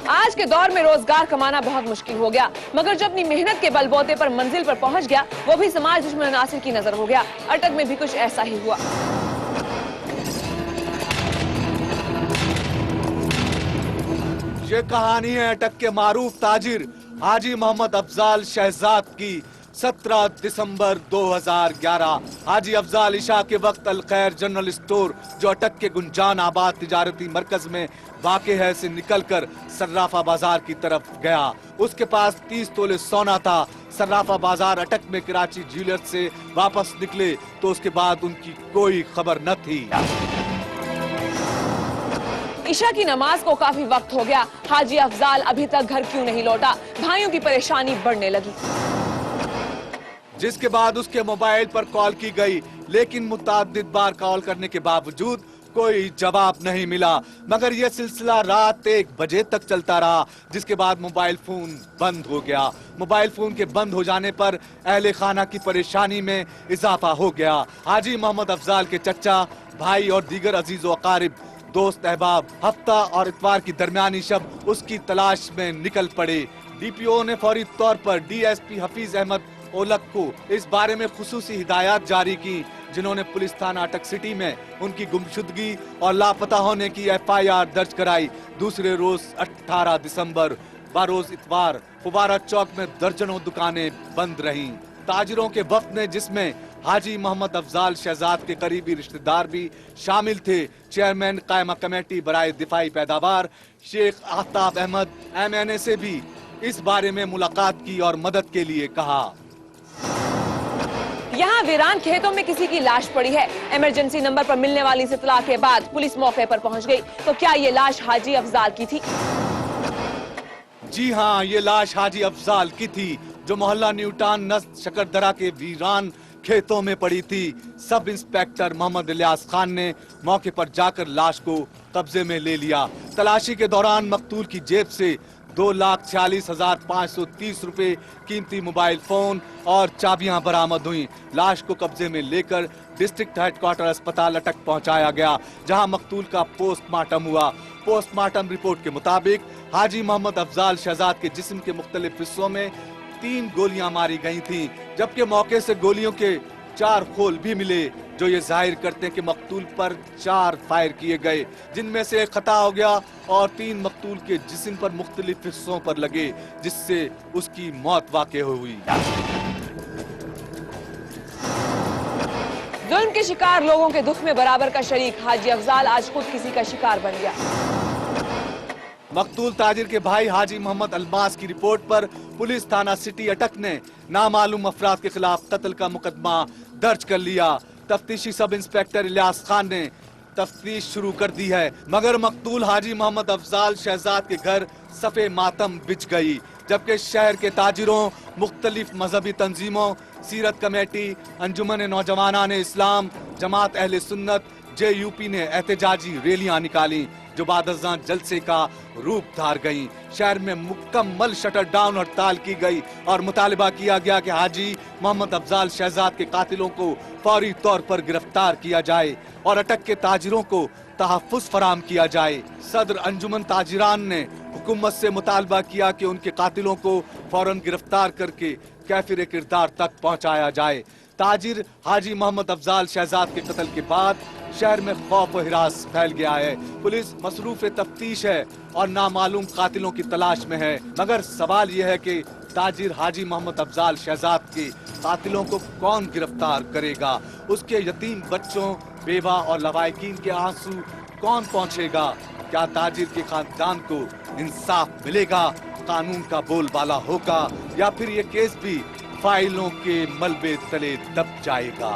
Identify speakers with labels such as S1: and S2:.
S1: आज के दौर में रोजगार कमाना बहुत मुश्किल हो गया, मगर जो अपनी मेहनत के बलबूते पर मंजिल पर पहुंच गया वो भी समाज दुश्मन नासिर की नजर हो गया। अटक में भी कुछ ऐसा ही हुआ।
S2: ये कहानी है अटक के मारूफ ताजिर हाजी मोहम्मद अफजाल शहजाद की। 17 दिसंबर 2011 हाजी अफजाल इशा के वक्त अल खैर जनरल स्टोर जो अटक के गुंजान आबाद तिजारती मरकज में वाक़े है से निकलकर सर्राफा बाजार की तरफ गया। उसके पास 30 तोले सोना था। सर्राफा बाजार अटक में कराची ज्वेलर्स से वापस निकले तो उसके बाद उनकी कोई खबर न थी।
S1: ईशा की नमाज को काफी वक्त हो गया, हाजी अफजाल अभी तक घर क्यों नहीं लौटा? भाइयों की परेशानी बढ़ने लगी।
S2: जिसके बाद उसके मोबाइल पर कॉल की गई, लेकिन मुतअद्दिद बार कॉल करने के बावजूद कोई जवाब नहीं मिला। मगर यह सिलसिला रात 1 बजे तक चलता रहा, जिसके बाद मोबाइल फोन बंद हो गया। मोबाइल फोन के बंद हो जाने पर अहले खाना की परेशानी में इजाफा हो गया। हाजी मोहम्मद अफजाल के चचा, भाई और दीगर अजीज व अकारिब, दोस्त अहबाब हफ्ता और इतवार की दरमियानी शब उसकी तलाश में निकल पड़े। डीपीओ ने फौरी तौर पर डीएसपी हफीज अहमद ओलक को इस बारे में खुसूसी हिदायत जारी की, जिन्होंने पुलिस थाना अटक सिटी में उनकी गुमशुदगी और लापता होने की FIR दर्ज कराई। दूसरे रोज 18 दिसंबर बारोज इतवार फुबारा चौक में दर्जनों दुकानें बंद रहीं। ताजिरों के वफ्द ने, जिसमें हाजी मोहम्मद अफजाल शहजाद के करीबी रिश्तेदार भी शामिल थे, चेयरमैन कायमा कमेटी बराए दिफाई पैदावार शेख आफ्ताब अहमद MNA से भी इस बारे में मुलाकात की और मदद के लिए कहा।
S1: यहाँ वीरान खेतों में किसी की लाश पड़ी है। इमरजेंसी नंबर पर मिलने वाली इस इत्तला के बाद पुलिस मौके पर पहुंच गई। तो क्या ये लाश हाजी अफजाल की थी?
S2: जी हाँ, ये लाश हाजी अफजाल की थी, जो मोहल्ला न्यूटान नस्द शकरदरा के वीरान खेतों में पड़ी थी। सब इंस्पेक्टर मोहम्मद इलियास खान ने मौके पर जाकर लाश को कब्जे में ले लिया। तलाशी के दौरान मकतूल की जेब से 2,46,530 रुपए कीमती मोबाइल फोन और चाबियां बरामद हुई। लाश को कब्जे में लेकर डिस्ट्रिक्ट हेडक्वार्टर अस्पताल अटक पहुंचाया गया, जहां मकतूल का पोस्टमार्टम हुआ। पोस्टमार्टम रिपोर्ट के मुताबिक हाजी मोहम्मद अफजाल शहजाद के जिस्म के मुख्तलिफ हिस्सों में 3 गोलियां मारी गई थीं, जबकि मौके से गोलियों के 4 खोल भी मिले, जो ये जाहिर करते हैं कि मकतूल पर 4 फायर किए गए, जिनमें से एक खता हो गया और 3 मकतूल के जिस्म पर मुख्तलिफ हिस्सों पर लगे, जिससे उसकी मौत वाक़ई हुई।
S1: जुल्म के शिकार लोगों के दुख में बराबर का शरीक हाजी अफजाल आज खुद किसी का शिकार बन गया।
S2: मकतूल ताजिर के भाई हाजी मोहम्मद अल्मास की रिपोर्ट पर पुलिस थाना सिटी अटक ने नामालूम अफराद के खिलाफ कत्ल का मुकदमा दर्ज कर लिया। तफ्तीशी सब इंस्पेक्टर इलियास खान ने तफ्तीश शुरू कर दी है, मगर मकतूल हाजी मोहम्मद अफजाल शहजाद के घर सफ़े मातम बिछ गई, जबकि शहर के ताजिरों, मुख्तलिफ मजहबी तंजीमों, सीरत कमेटी, अंजुमन नौजवानान इस्लाम, जमात अहले सुन्नत, JUP ने एहतजाजी रैलियां निकाली, जो बादशाह जलसे का रूप धार गईं। शहर में मुकम्मल शटर डाउन हड़ताल की गई और मुतालिबा किया गया कि हाजी मोहम्मद अफजाल शहजाद के कातिलों को फौरी तौर पर गिरफ्तार किया जाए और अटक के ताजिरों को तहफ़्फ़ुज़ फराहम किया जाए। सदर अंजुमन ताजिरान ने हुकूमत से मुतालबा किया कि उनके कातिलों को फौरन गिरफ्तार करके कैफिर किरदार तक पहुँचाया जाए। ताजिर हाजी मोहम्मद अफजाल शहजाद के कत्ल के बाद शहर में खौफ व हिरास फैल गया है। पुलिस मसरूफ तफ्तीश है और नामालूम कातिलों की तलाश में है, मगर सवाल यह है कि ताजिर हाजी मोहम्मद अफजाल शहजाद के कातिलों को कौन गिरफ्तार करेगा? उसके यतीम बच्चों, बेवा और लवाहिकीन के आंसू कौन पहुंचेगा? क्या ताजिर के खानदान को इंसाफ मिलेगा? कानून का बोलबाला होगा या फिर ये केस भी फाइलों के मलबे तले दब जाएगा?